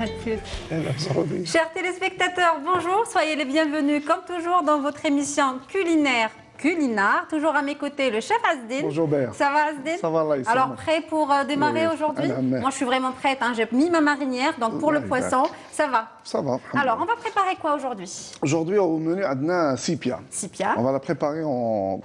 À plus. Chers téléspectateurs, bonjour, soyez les bienvenus comme toujours dans votre émission culinaire. Toujours à mes côtés, le chef Asdine. Bonjour Béa. Ça va Asdine? Ça va, Allah. Alors prêt pour démarrer aujourd'hui? Moi je suis vraiment prête, hein. J'ai mis ma marinière, donc pour le poisson, ça va? Ça va. Alors on va préparer quoi aujourd'hui? Aujourd'hui au menu, Adna sipia. Sipia. On va la préparer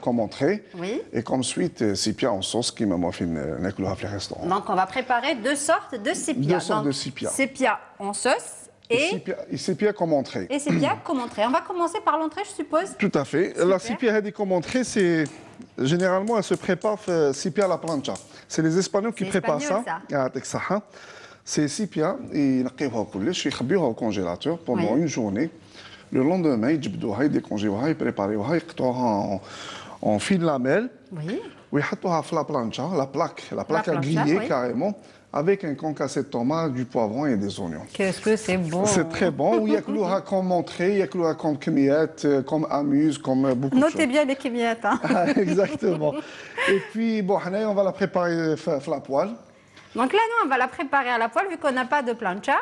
comme entrée. Oui. Et comme suite, sipia en sauce qui m'a fait une restaurant. Donc on va préparer deux sortes de sipia. Deux sortes de sipia. Sipia en sauce. Et sipia comme entrée. Et sipia comme entrée. On va commencer par l'entrée, je suppose. Tout à fait. Super. La sipia comme entrée, c'est généralement elle se prépare sipia à la plancha. C'est les Espagnols qui préparent ça. C'est sipia, ils يخبيوها au congélateur pendant une journée. Le lendemain, ils décongèlent, ils préparent, ils يقطعوها en fines lamelles. Oui. ويحطوها في la plancha, la plaque à griller oui. Carrément. Avec un concassé de tomates, du poivron et des oignons. Qu'est-ce que c'est bon! C'est très bon. Il y a comme entrée, il y a comme kimiette, comme amuse, comme beaucoup de choses. Notez bien les kimiettes. Hein. Exactement. Et puis, bon, on va la préparer à la poêle. Donc là, nous, on va la préparer à la poêle vu qu'on n'a pas de plancha.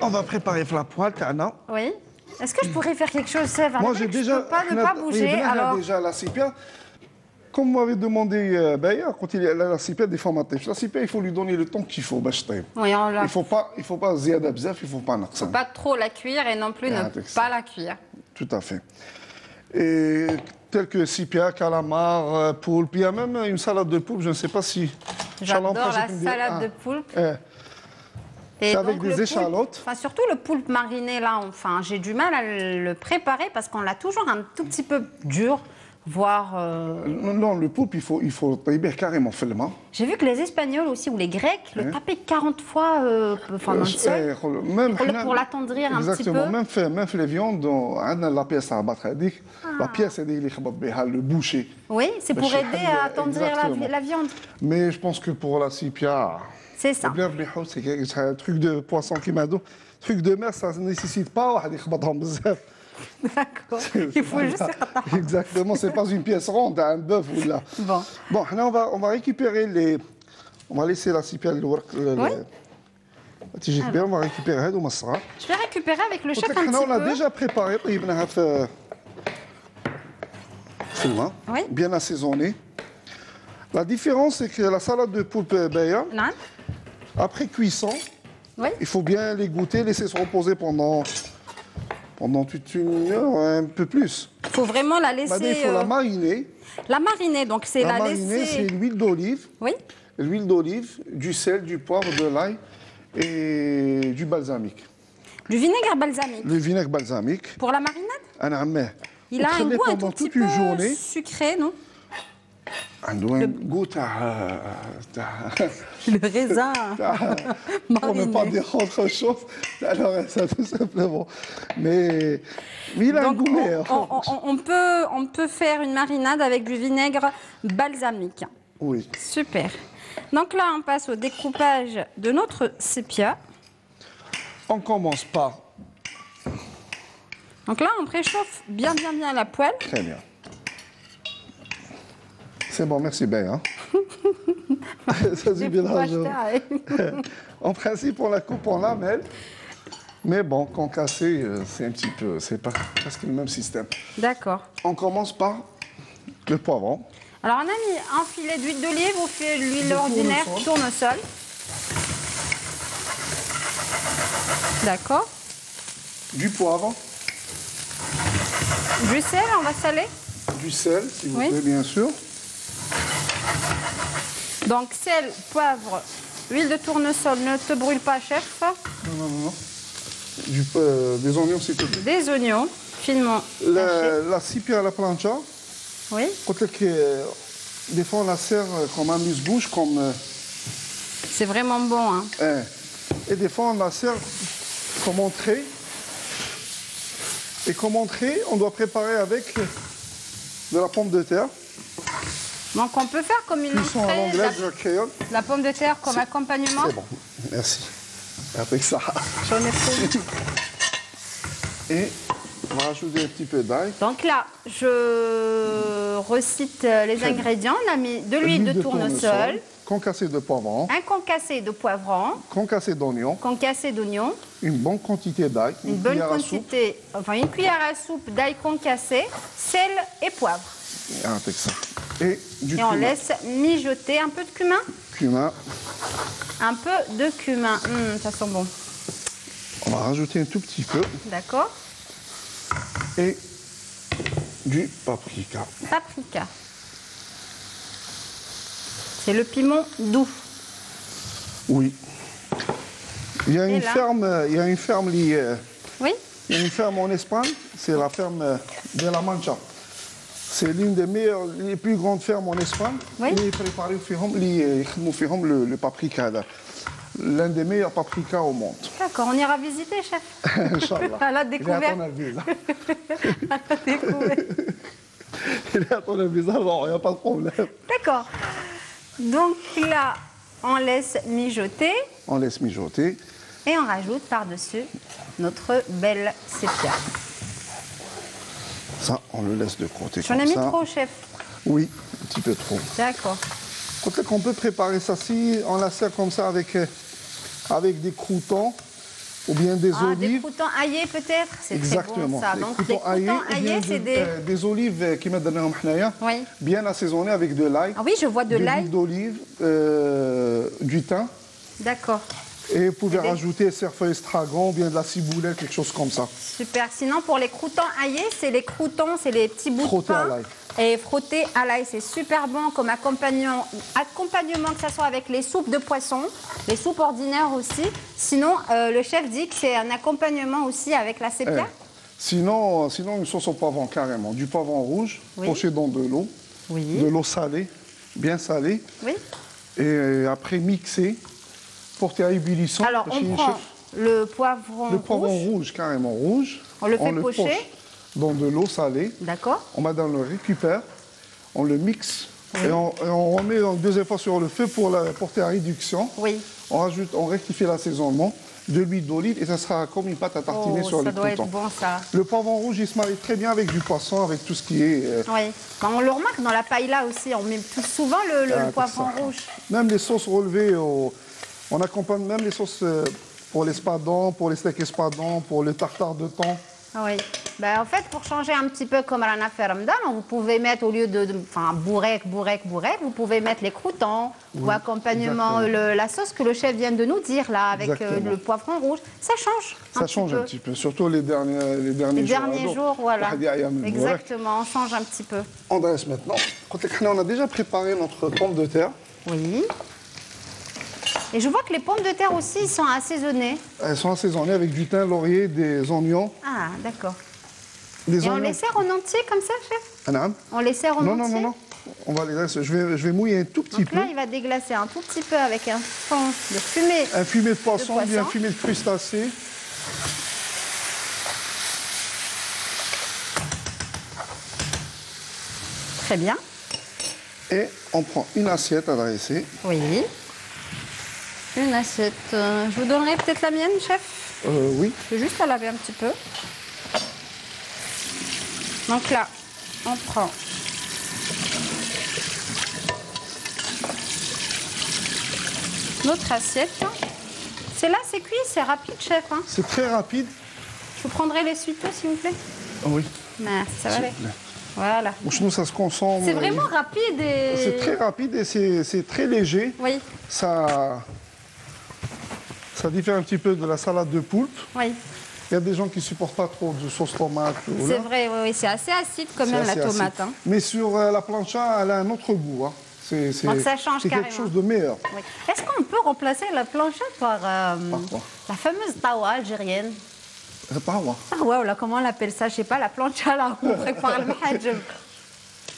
On va préparer à la poêle, Tana. Oui. Est-ce que je pourrais faire quelque chose, Sèvres? Moi, j'ai déjà... Je ne peux pas ne pas bouger, alors... déjà la sipia. Comme vous m'avez demandé, quand il y a la sipia des formatés, la sipia, il faut lui donner le temps qu'il faut. Oui, il ne faut pas ziyada bzaf, il ne faut pas naqsan. Il ne faut pas trop la cuire et non plus ne pas la cuire. Tout à fait. Et tel que sipia, calamar, poulpe, il y a même une salade de poulpe, je ne sais pas si... J'adore la salade de poulpe. C'est avec des échalotes. Enfin, surtout le poulpe mariné, là, enfin, j'ai du mal à le préparer parce qu'on l'a toujours un tout petit peu dur. Voire... Non, le poulpe, il faut tailler carrément filement. J'ai vu que les Espagnols aussi, ou les Grecs, le tapaient 40 fois dans le sol, pour l'attendrir un petit peu. Exactement, même les viandes, on a la pièce à abattre. La pièce, le boucher. Oui, c'est pour aider à attendrir la viande. Mais je pense que pour la sipia... C'est ça. C'est un truc de poisson qui m'a dit. Truc de mer, ça ne nécessite pas... D'accord. Il faut juste... Exactement, c'est pas une pièce ronde, un bœuf ou là. Bon, on va récupérer les... On va laisser la sipia de l'ouark. Oui. On va récupérer le masra. Je vais récupérer avec le chef un petit peu. On l'a déjà préparé, oui. Bien assaisonné. La différence, c'est que la salade de poulpe Béa, après cuisson, oui. Il faut bien les goûter, laisser se reposer pendant toute une heure, un peu plus. Il faut vraiment la laisser... Il faut la mariner. La mariner, donc c'est la laisser... mariner, c'est l'huile d'olive. Oui. L'huile d'olive, du sel, du poivre, de l'ail et du balsamique. Du vinaigre balsamique. Le vinaigre balsamique. Pour la marinade? Il a un goût un tout petit peu sucré, non? Un goût le raisin pour ne pas dire autre chose, alors ça tout simplement. Mais il a donc, un goût meilleur. On peut faire une marinade avec du vinaigre balsamique. Oui. Super. Donc là, on passe au découpage de notre sépia. On commence par... Donc là, on préchauffe bien la poêle. Très bien. C'est bon, merci bien. Hein. Ça c'est bien en principe, on la coupe en lamelles. Mais bon, concassé, c'est un petit peu, c'est pas presque le même système. D'accord. On commence par le poivron. Alors, on a mis un filet d'huile d'olive ou l'huile ordinaire, tournesol. D'accord. Du poivre. Du sel, on va saler. Du sel, si vous voulez, bien sûr. Donc, sel, poivre, huile de tournesol, ne te brûle pas, chef. Non. Des oignons, s'il te plaît. Des oignons, finement la sipia à la plancha. Oui. Des fois, on la sert comme amuse-bouche, comme... C'est vraiment bon, hein. Et des fois, on la sert comme entrée. Et comme entrée, on doit préparer avec de la pomme de terre. Donc on peut faire comme une entrée, la pomme de terre comme accompagnement. C'est bon, merci. Avec ça. J'en ai pris. Et on va rajouter un petit peu d'ail. Donc là, je recite les ingrédients. On a mis de l'huile de tournesol, concassé de poivron. Un concassé de poivron. Concassé d'oignon. Concassé d'oignon. Une bonne quantité d'ail. Une bonne quantité, enfin une cuillère à soupe d'ail concassé, sel et poivre. Avec ça. Et du cumin. On laisse mijoter un peu de cumin. Cumin. Un peu de cumin. Ça sent bon. On va rajouter un tout petit peu. D'accord. Et du paprika. Paprika. C'est le piment doux. Oui. Il y a une ferme, oui. Il y a une ferme en Espagne, c'est la ferme de La Mancha. C'est l'une des meilleures, les plus grandes fermes en Espagne. Oui. Ils préparent le paprika. L'un des meilleurs paprikas au monde. D'accord, on ira visiter, chef. Inch'Allah. À la découverte. À la découverte. Il est à ton avis, alors il n'y a pas de problème. D'accord. Donc là, on laisse mijoter. On laisse mijoter. Et on rajoute par-dessus notre belle sépia. Ça, on le laisse de côté. J'en ai mis trop, chef. Oui, un petit peu trop. D'accord. On peut préparer ça si on la sert comme ça avec des croûtons ou bien des olives. Des croûtons aillés peut-être. C'est très bon ça. Donc des croûtons aillés, c'est des olives qui mettent dans oui. Bien assaisonnées avec de l'ail. Ah oui, je vois de l'ail. L'huile d'olive, du thym. D'accord. Et vous pouvez rajouter cerfeuil estragon, bien de la ciboulette, quelque chose comme ça. Super. Sinon, pour les croûtons aillés, c'est les croûtons, c'est les petits bouts de pain. À l'ail. Et frottés à l'ail, c'est super bon comme accompagnement, que ce soit avec les soupes de poisson, les soupes ordinaires aussi. Sinon, le chef dit que c'est un accompagnement aussi avec la sépia. Sinon, une sauce au poivron carrément. Du poivron rouge, poché dans de l'eau, de l'eau salée, bien salée. Oui. Et après mixé. Porté à ébullition. Alors, on prend le poivron rouge, carrément rouge. On le fait pocher dans de l'eau salée. D'accord. On le récupère, on le mixe et on remet une deuxième fois sur le feu pour la porter à réduction. Oui. On rectifie l'assaisonnement, de l'huile d'olive et ça sera comme une pâte à tartiner sur les croûtons. Ça doit être bon ça. Le poivron rouge, il se marie très bien avec du poisson, avec tout ce qui est... Oui. On le remarque dans la paella aussi, on met souvent le poivron rouge. Même les sauces relevées on accompagne même les sauces pour l'espadon, pour les steaks espadons, pour le tartare de thon. Oui. Ben, en fait, pour changer un petit peu comme Rana fait Ramadan, vous pouvez mettre, au lieu de bourrec, vous pouvez mettre les croûtons ou accompagnement la sauce que le chef vient de nous dire, là, avec le poivron rouge. Ça change un petit peu, surtout les derniers jours. Voilà. Exactement, on change un petit peu. On dresse maintenant. On a déjà préparé notre pomme de terre. Oui. Et je vois que les pommes de terre aussi, ils sont assaisonnées. Elles sont assaisonnées avec du thym, laurier, des oignons. Ah, d'accord. Et on les sert en entier comme ça, chef? On les sert en entier? Non. On va les laisser. Je vais mouiller un tout petit peu. Donc là, il va déglacer un tout petit peu avec un fond de fumée. Un fumet de poisson, bien fumé de crustacés. Très bien. Et on prend une assiette à dresser. Oui. Une assiette. Je vous donnerai peut-être la mienne, chef? Oui. Je vais juste la laver un petit peu. Donc là, on prend notre assiette. C'est là, c'est cuit, c'est rapide, chef. Hein? C'est très rapide. Je vous prendrai les suitos, s'il vous plaît. Oui. Merci, ça va aller. Voilà. Chez nous, ça se consomme. C'est vraiment rapide et... C'est très rapide et c'est très léger. Oui. Ça diffère un petit peu de la salade de poulpe. Oui. Il y a des gens qui ne supportent pas trop de sauce tomate. C'est vrai, oui, c'est assez acide quand même la tomate. Hein. Mais sur la plancha, elle a un autre goût. Hein. Donc ça change carrément. C'est quelque chose de meilleur. Oui. Est-ce qu'on peut remplacer la plancha par la fameuse tawa algérienne? Tawa. Tawa, là, comment on l'appelle ça? Je sais pas, la plancha là où on prépare le mahadjem.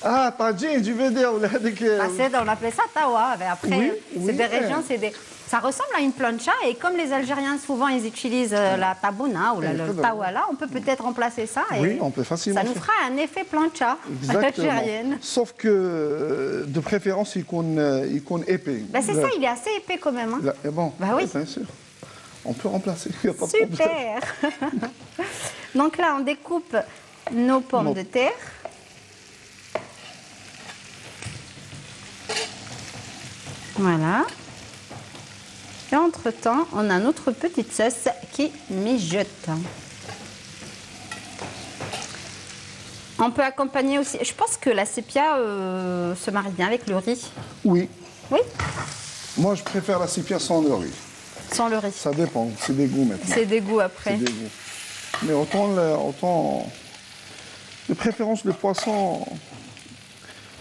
Ah, tadjin, tu veux dire? On appelle ça tawa. Mais après, c'est des régions, ça ressemble à une plancha et comme les Algériens souvent ils utilisent la tabouna ou le tawala, on peut peut-être remplacer ça et on peut facilement. Ça nous fera un effet plancha algérienne. Sauf que de préférence il compte épais. Ben c'est ça, il est assez épais quand même. Hein. Bon, bah oui. Bien sûr. On peut remplacer. Y a pas super. Donc là on découpe nos pommes de terre. Voilà. Et entre-temps, on a notre petite sauce qui mijote. On peut accompagner aussi... Je pense que la sépia se marie bien avec le riz. Oui. Oui. Moi, je préfère la sépia sans le riz. Sans le riz. Ça dépend, c'est des goûts maintenant. C'est des goûts après. C'est des goûts. Mais autant de préférence, le poisson,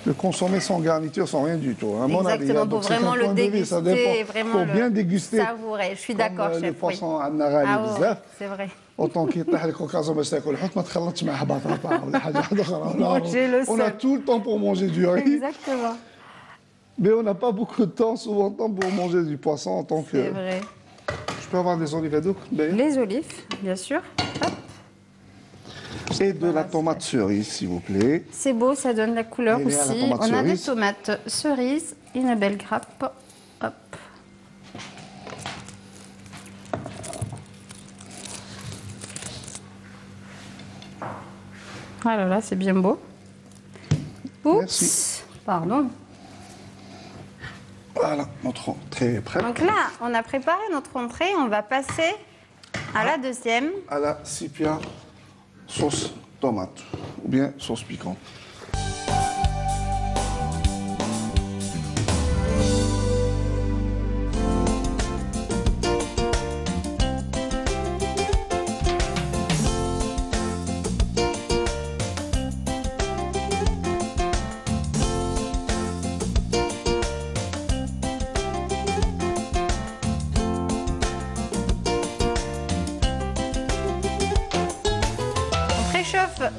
le consommer sans garniture, sans rien du tout. À mon avis, exactement, pour vraiment le déguster. Pour bien déguster. Savourer, je suis d'accord, chef. Le poisson à Narali, c'est vrai. Autant qu'il يطيح لك occasion باش تاكل الحوت ما تخلطش معها بطاطا ولا حاجه اخرى. On a tout le temps pour manger du riz. Exactement. Mais on n'a pas beaucoup de temps, souvent de temps pour manger du poisson en tant que... C'est vrai. Je peux avoir des olives à double? Les olives, bien sûr. Hop. Et de la tomate cerise, s'il vous plaît. C'est beau, ça donne la couleur aussi. On a des tomates cerises, une belle grappe. Hop. Ah là là, c'est bien beau. Oups. Merci. Pardon. Voilà, notre entrée est prête. Donc là, on a préparé notre entrée. On va passer à la deuxième. À la sépia sauce tomate, ou bien sauce piquante.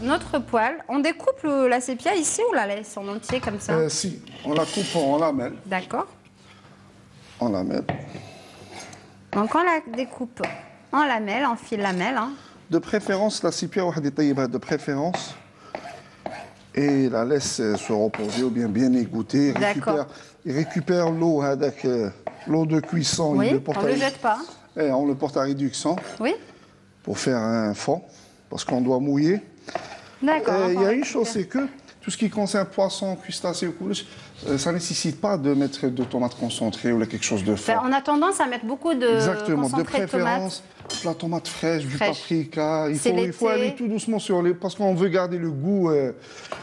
Notre poêle, on découpe la sépia ici ou la laisse en entier comme ça? Si, on la coupe en lamelles. D'accord. En lamelles. Donc on la découpe en lamelles, en fil lamelles. Hein. De préférence, la sépia, de préférence, et la laisse se reposer ou bien égoutter. Il récupère l'eau, l'eau de cuisson. Oui, on ne le jette pas. Et on le porte à réduction. Oui. Pour faire un fond, parce qu'on doit mouiller. D'accord. Il y a une chose, c'est que tout ce qui concerne poisson, crustacés, ça ne nécessite pas de mettre de tomates concentrées ou quelque chose de fort. On a tendance à mettre beaucoup de exactement, de tomates. préférence, de la tomate fraîche, du paprika. Il faut aller tout doucement sur les... Parce qu'on veut garder le goût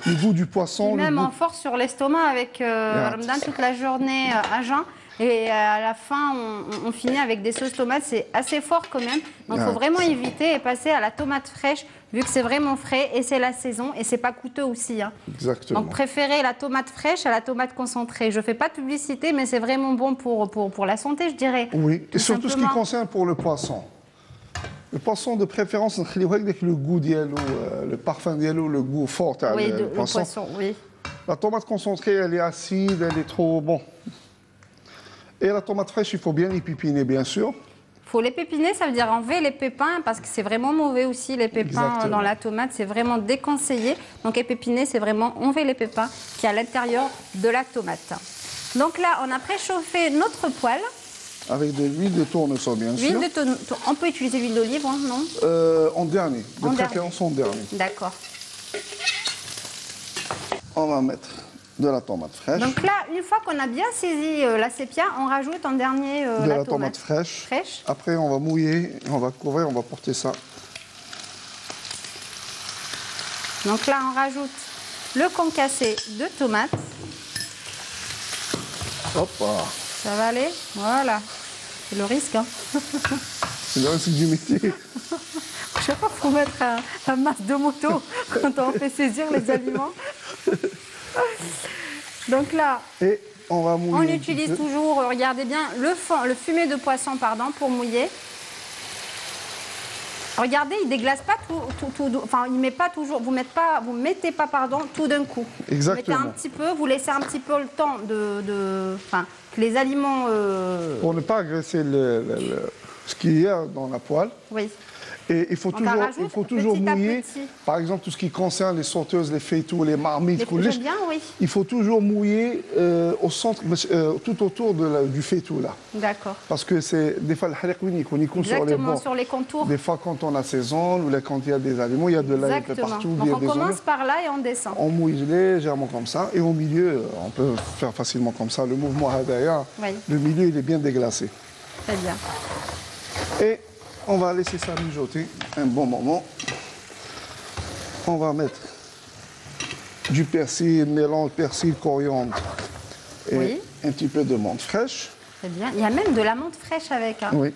du poisson. Et même en force sur l'estomac avec Ramadan toute la journée à jeun. Et à la fin, on finit avec des sauces tomates. C'est assez fort quand même. Donc, il faut vraiment éviter et passer à la tomate fraîche, vu que c'est vraiment frais et c'est la saison et c'est pas coûteux aussi. Hein. Exactement. Donc, préférez la tomate fraîche à la tomate concentrée. Je fais pas de publicité, mais c'est vraiment bon pour la santé, je dirais. Oui, et surtout ce qui concerne pour le poisson. Le poisson, de préférence, avec le goût diallo, le parfum diallo, le goût fort. Oui, le poisson, oui. La tomate concentrée, elle est acide, elle est trop... Bon. Et la tomate fraîche, il faut bien les pépiner, bien sûr. Il faut les pépiner, ça veut dire enlever les pépins, parce que c'est vraiment mauvais aussi, les pépins dans la tomate, c'est vraiment déconseillé. Donc épépiner, c'est vraiment enlever les pépins qui est à l'intérieur de la tomate. Donc là, on a préchauffé notre poêle. Avec de l'huile de tournesol, bien sûr. On peut utiliser l'huile d'olive, hein, non? En dernier, de préférence en dernier. D'accord. On va mettre de la tomate fraîche. Donc là, une fois qu'on a bien saisi la sépia, on rajoute en dernier la tomate fraîche. Après, on va mouiller, on va couvrir, on va porter ça. Donc là, on rajoute le concassé de tomates. Hop là. Ça va aller? Voilà. C'est le risque. Hein. C'est le risque du métier. Je sais pas, il faut mettre un masque de moto quand on fait saisir les aliments. Donc là, et on va mouiller. On utilise toujours, regardez bien, le fumet de poisson, pardon, pour mouiller. Regardez, il déglace pas tout, enfin, il met pas toujours, vous mettez pas, tout d'un coup. Exactement. Vous mettez un petit peu, vous laissez un petit peu le temps enfin, que les aliments. Pour ne pas agresser ce qu'il y a dans la poêle. Oui. Et il faut toujours mouiller. Par exemple, tout ce qui concerne les sauteuses, les faitout, les marmites, oui. Il faut toujours mouiller au centre, tout autour du faitout là. D'accord. Parce que c'est des fois le hariq sur les bords. Sur les contours. Des fois quand on assaisonne ou quand il y a des aliments, il y a de l'ail un peu partout. Donc on commence par là et on descend. On mouille légèrement comme ça et au milieu, on peut faire facilement comme ça. Le mouvement hadaya, le milieu il est bien déglacé. Très bien. Et on va laisser ça mijoter un bon moment. On va mettre du persil, mélange persil, coriandre et un petit peu de menthe fraîche. Très bien. Il y a même de la menthe fraîche avec. Hein. Oui.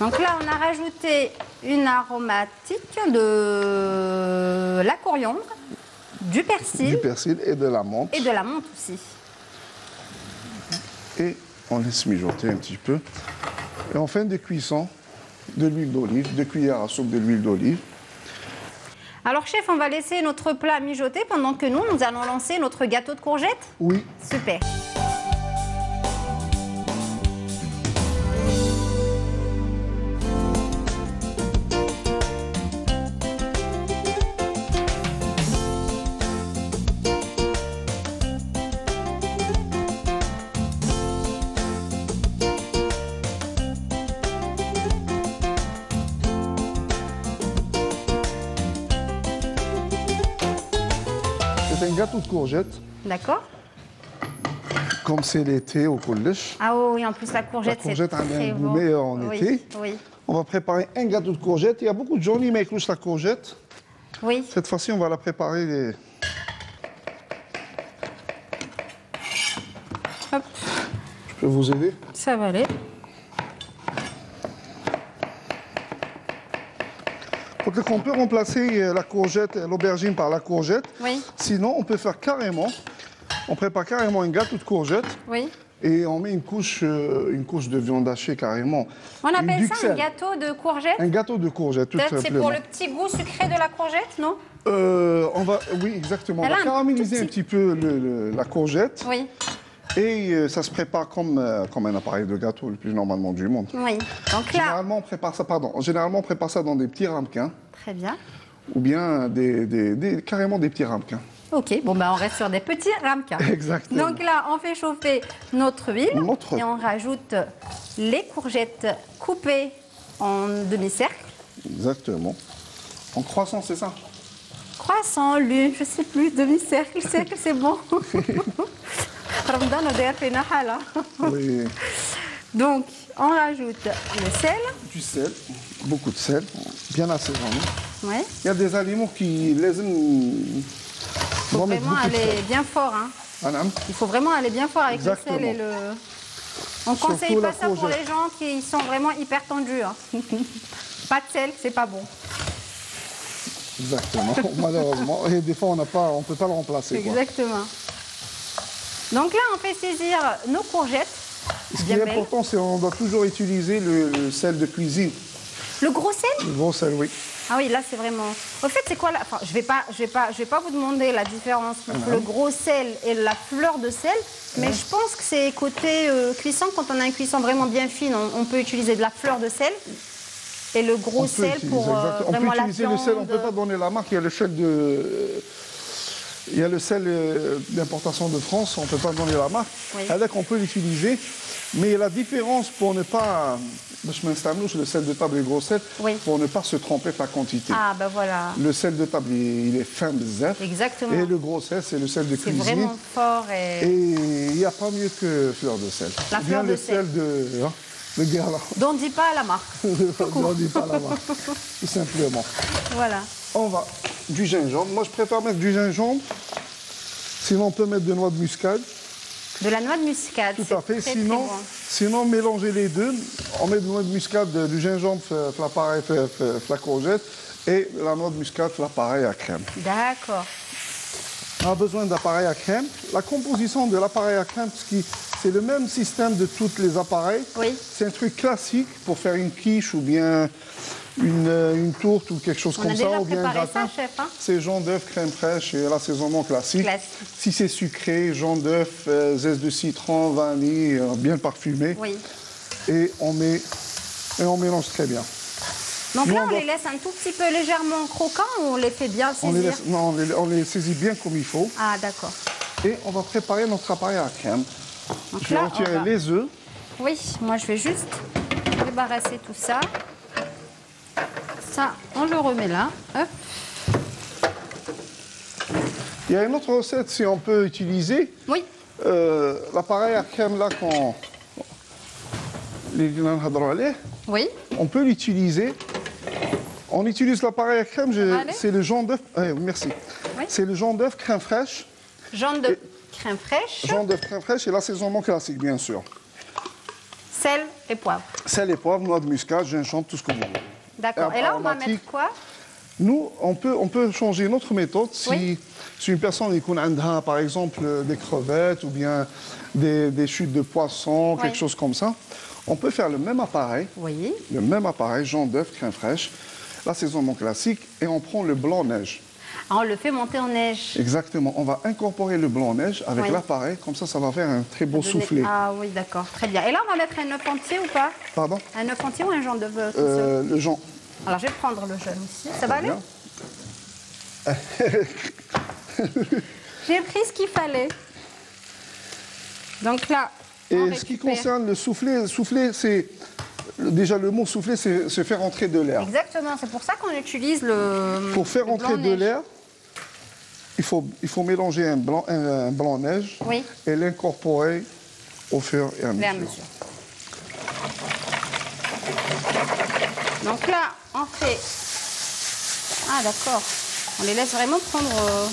Donc là, on a rajouté une aromatique de la coriandre, du persil. Du persil et de la menthe. Et de la menthe aussi. Et on laisse mijoter un petit peu. Et en fin de cuisson, de l'huile d'olive, 2 cuillères à soupe de l'huile d'olive. Alors chef, on va laisser notre plat mijoter pendant que nous allons lancer notre gâteau de courgettes. Oui. Super. C'est un gâteau de courgettes. D'accord. Comme c'est l'été au Koulish. Ah oui, en plus la courgette, c'est très a un goût meilleur en été. Oui. On va préparer un gâteau de courgettes. Il y a beaucoup de gens qui mettent la courgette. Oui. Cette fois-ci, on va la préparer. Hop. Je peux vous aider? Ça va aller. Donc on peut remplacer la courgette, l'aubergine par la courgette. Oui. Sinon, on peut faire carrément, on prépare carrément un gâteau de courgette. Oui. Et on met une couche de viande hachée carrément. On appelle ça un gâteau de courgette? Un gâteau de courgette, tout simplement. C'est pour le petit goût sucré de la courgette, non? Oui, exactement. On va caraméliser un petit peu la courgette. Oui. Et ça se prépare comme un appareil de gâteau le plus normalement du monde. Oui. Donc là... Généralement, on prépare ça dans des petits ramequins. Très bien. Ou bien carrément des petits ramequins. Ok, bon on reste sur des petits ramequins. Exactement. Donc là, on fait chauffer notre huile et on rajoute les courgettes coupées en demi-cercle. Exactement. En croissant, c'est ça? Croissant, lune, je sais plus, demi-cercle, cercle, c'est bon. Ramadan, on a fait nahala. Oui. Donc, on rajoute le sel. Du sel, beaucoup de sel, bien assaisonné. Oui. Il y a des aliments qui les aiment. Il faut vraiment aller bien fort. Hein. Il faut vraiment aller bien fort avec le sel et le... On ne conseille pas ça pour les gens qui sont vraiment hyper tendus. Hein. Pas de sel, c'est pas bon. Exactement, malheureusement. Et des fois, on ne peut pas le remplacer. Exactement. Donc là, on fait saisir nos courgettes. Ce qui est important, c'est qu'on doit toujours utiliser le sel de cuisine. Le gros sel? Le gros sel, oui. Ah oui, là, c'est vraiment... Au fait, c'est quoi la... Enfin, je vais pas vous demander la différence entre le gros sel et la fleur de sel, mais je pense que c'est côté cuisson. Quand on a une cuisson vraiment bien fine, on peut utiliser de la fleur de sel. Et le gros sel pour vraiment la viande. On peut utiliser le sel, on ne peut pas donner la marque. Il y a le sel d'importation de France, on ne peut pas donner la marque. Oui. Avec, on peut l'utiliser. Mais la différence pour ne pas... Je m'installe le sel de table et le gros sel, pour ne pas se tromper avec la quantité. Ah, ben voilà. Le sel de table, il est fin bzaf. Exactement. Et le gros sel, c'est le sel de cuisine. C'est vraiment fort. Et il n'y a pas mieux que fleur de sel. La fleur de sel. Le Guerlain. Dont dit pas la marque. Dont dit pas la marque, tout simplement. Voilà. On va du gingembre. Moi, je préfère mettre du gingembre. Sinon, on peut mettre de noix de muscade. De la noix de muscade. Tout à fait. Très, sinon, très bon. Sinon, mélanger les deux. On met de noix de muscade, du gingembre, la courgette, et la noix de muscade, l'appareil à crème. D'accord. On a besoin d'appareil à crème. La composition de l'appareil à crème, c'est le même système de tous les appareils. Oui. C'est un truc classique pour faire une quiche ou bien une tourte ou quelque chose comme ça. On a ou bien déjà préparé gratin. ça, chef. Hein? C'est jaune d'œuf, crème fraîche et l'assaisonnement classique. Si c'est sucré, jaune d'œuf, zeste de citron, vanille, bien parfumé. Oui. Et on met Et on mélange très bien. Donc là, on les laisse un tout petit peu légèrement croquants ou on les fait bien saisir? Non, on les saisit bien comme il faut. Ah, d'accord. Et on va préparer notre appareil à crème. Donc je vais retirer les œufs. Oui, moi je vais juste débarrasser tout ça. Ça, on le remet là. Hop. Il y a une autre recette, si on peut utiliser. Oui. L'appareil à crème là qu'on... Oui. On peut l'utiliser. On utilise l'appareil à crème, c'est le jaune d'œuf. Merci. Oui. C'est le jaune d'œuf crème fraîche. Jaune d'œuf crème fraîche. Jaune d'œuf crème fraîche et l'assaisonnement classique, bien sûr. Sel et poivre. Sel et poivre, noix de muscade, gingembre, tout ce que vous voulez. D'accord. Et là, on va mettre quoi? Nous, on peut changer notre méthode si une personne a, par exemple, des crevettes ou bien des chutes de poisson, quelque chose comme ça. On peut faire le même appareil, jaune d'œuf, crème fraîche, l'assaisonnement classique, et on prend le blanc-neige. Ah, on le fait monter en neige. Exactement. On va incorporer le blanc-neige avec l'appareil, comme ça va faire un très beau soufflé. Ah oui, d'accord, très bien. Et là, on va mettre un œuf entier ou pas? Pardon? Un œuf entier ou un jaune d'œuf? Le jaune. Alors, je vais prendre le jaune aussi. Ça va aller? J'ai pris ce qu'il fallait. Donc là, et ce qui concerne le soufflé, c'est... Déjà, le mot souffler, c'est se faire entrer de l'air. Exactement, c'est pour ça qu'on utilise le... Pour faire entrer de l'air, il faut mélanger un blanc-neige et l'incorporer au fur et à mesure. Donc là, on fait... Ah d'accord, on les laisse vraiment prendre...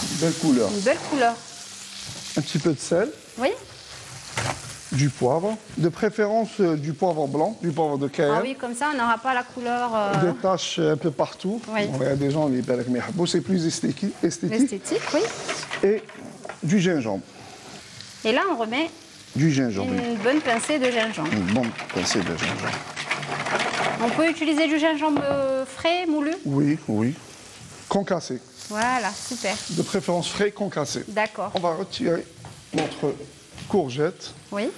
Une belle couleur. Une belle couleur. Un petit peu de sel. Oui. Du poivre, de préférence du poivre blanc, du poivre de Cayenne. Ah oui, comme ça, on n'aura pas la couleur... Des taches un peu partout. Oui. Il y a des gens, c'est plus esthétique. Esthétique, oui. Et du gingembre. Et là, on remet du gingembre. Une bonne pincée de gingembre. Une bonne pincée de gingembre. On peut utiliser du gingembre frais, moulu? Oui, oui. Concassé. Voilà, super. De préférence frais, concassé. D'accord. On va retirer notre courgette. Oui.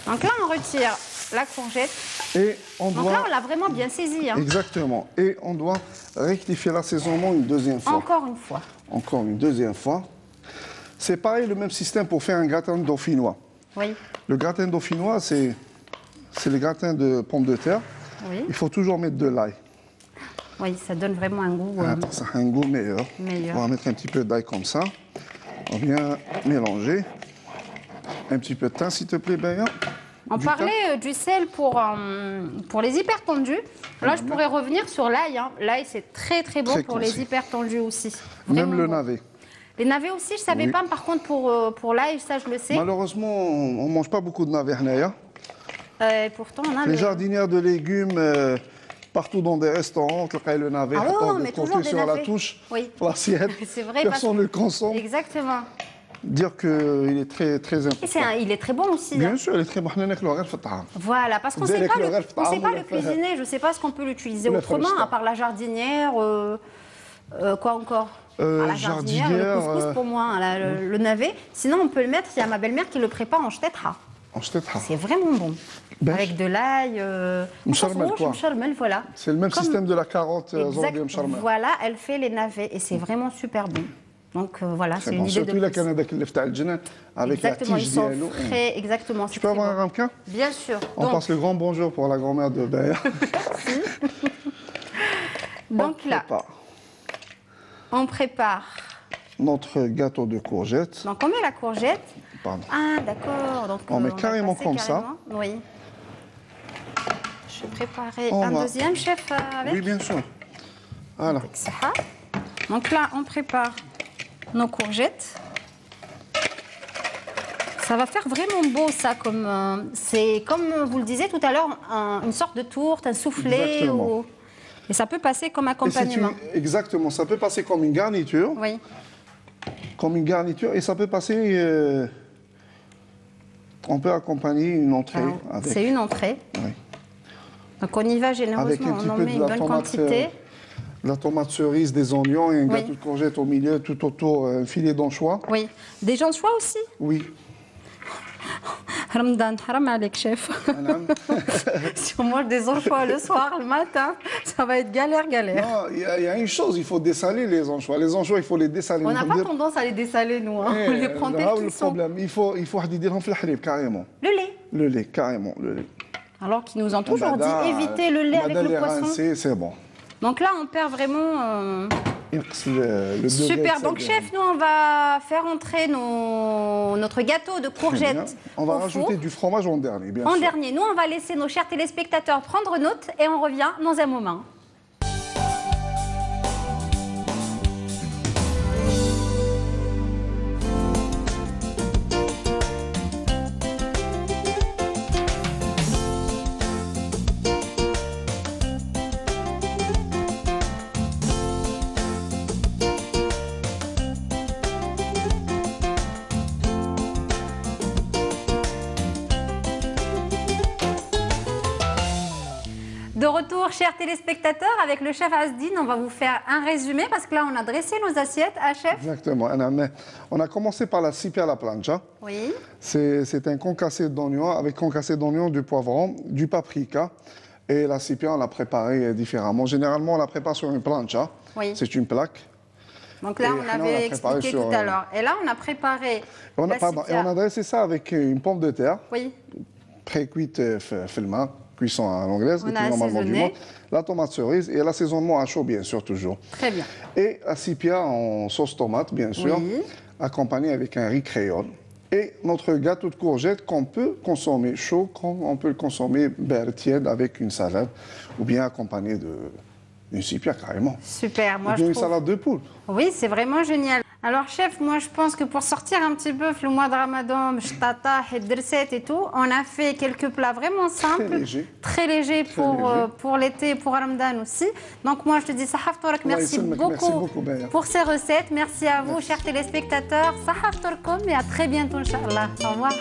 Donc là, on retire la courgette. Et on doit... Donc là, on l'a vraiment bien saisie. Hein. Exactement. Et on doit rectifier l'assaisonnement une deuxième fois. Encore une fois. Encore une deuxième fois. C'est pareil, le même système pour faire un gratin dauphinois. Oui. Le gratin dauphinois, c'est le gratin de pommes de terre. Oui. Il faut toujours mettre de l'ail. Oui, ça donne vraiment un goût... Ça a un goût meilleur. On va mettre un petit peu d'ail comme ça. On vient mélanger. Un petit peu de thym, s'il te plaît, Béa. On parlait du sel pour les hypertendus. Là, je pourrais revenir sur l'ail. Hein. L'ail, c'est très, très bon pour les hypertendus aussi. Même le navet. Les navets aussi, je ne savais pas. Par contre, pour l'ail, ça, je le sais. Malheureusement, on ne mange pas beaucoup de navets. Pourtant, on a les jardinières de légumes... Partout dans des restaurants, le navet de côté sur la touche, l'assiette. C'est vrai. Personne ne le consomme. Exactement. Dire qu'il est très, très important. Il est très bon aussi. Bien sûr, il est très bon. Voilà, parce qu'on ne sait pas le cuisiner. Je ne sais pas ce qu'on peut l'utiliser autrement, à part la jardinière. Quoi encore? La jardinière, le couscous pour moi, le navet. Sinon, on peut le mettre, il y a ma belle-mère qui le prépare en shtetha. C'est vraiment bon. Avec de l'ail, voilà. C'est le même système de la carotte. Voilà, elle fait les navets et c'est vraiment super bon. Donc voilà, c'est une idée de plus. Avec la tige ils sont frais, exactement. Tu peux avoir un ramequin? Bien sûr. On passe le grand bonjour pour la grand-mère de Béa. Merci. Donc là, on prépare notre gâteau de courgettes. Donc on met la courgette. Pardon. Ah d'accord. Donc on met carrément comme ça. Oui. Je vais préparer un deuxième, chef, avec. Oui, bien sûr. Voilà. Avec ça. Donc là, on prépare nos courgettes. Ça va faire vraiment beau, ça. C'est comme vous le disiez tout à l'heure, une sorte de tourte, un soufflé. Et ça peut passer comme accompagnement. Exactement. Ça peut passer comme une garniture. Oui. Comme une garniture. Et ça peut passer... on peut accompagner une entrée. C'est une entrée. Oui. Donc on y va généreusement, on en met une bonne quantité. La tomate cerise, des oignons et un gâteau de courgette au milieu, tout autour, un filet d'anchois. Oui. Des anchois aussi? Oui. Ramadan, haram avec chef. Si on mange des anchois le soir, le matin, ça va être galère. Non, il y a une chose, il faut dessaler les anchois. Les anchois, il faut les dessaler. On n'a pas tendance à les dessaler, nous. Hein. On les prend tels qu'ils sont. Il faut carrément. Le lait. Le lait, carrément, le lait. Alors qu'ils nous ont toujours dit éviter le lait avec le poisson. C'est bon. Donc là, on perd vraiment... le super. Donc, chef, nous, on va faire entrer notre gâteau de courgettes. On va rajouter du fromage en dernier, bien sûr. En dernier. Nous, on va laisser nos chers téléspectateurs prendre note et on revient dans un moment. De retour, chers téléspectateurs, avec le chef Azdine, on va vous faire un résumé parce que là, on a dressé nos assiettes à chef. Exactement. On a commencé par la sipia à la plancha. Oui. C'est un concassé d'oignon avec concassé d'oignon, du poivron, du paprika. Et la sipia, on l'a préparée différemment. Généralement, on la prépare sur une plancha. Oui. C'est une plaque. Donc là, on avait expliqué tout à l'heure. Et là, on a préparé et on a dressé ça avec une pomme de terre. Oui. Pré-cuite filma. Cuisson à l'anglaise, on a assaisonné. La tomate cerise et l'assaisonnement à chaud, bien sûr, toujours. Très bien. Et la sipia en sauce tomate, bien sûr, oui. accompagné avec un riz créole. Et notre gâteau de courgettes qu'on peut consommer chaud, comme on peut le consommer tiède avec une salade, ou bien accompagné d'une sipia carrément. Super, moi ou bien une salade de poule. Oui, c'est vraiment génial. Alors, chef, moi, je pense que pour sortir un petit peu le mois de Ramadan, mchtata, hedderset et tout, on a fait quelques plats vraiment simples, très légers pour l'été, pour Ramadan aussi. Donc, moi, je te dis, Sahaf Torek, merci beaucoup pour ces recettes. Merci à vous, chers téléspectateurs. Sahaf Torkom et à très bientôt, Inch'Allah. Au revoir.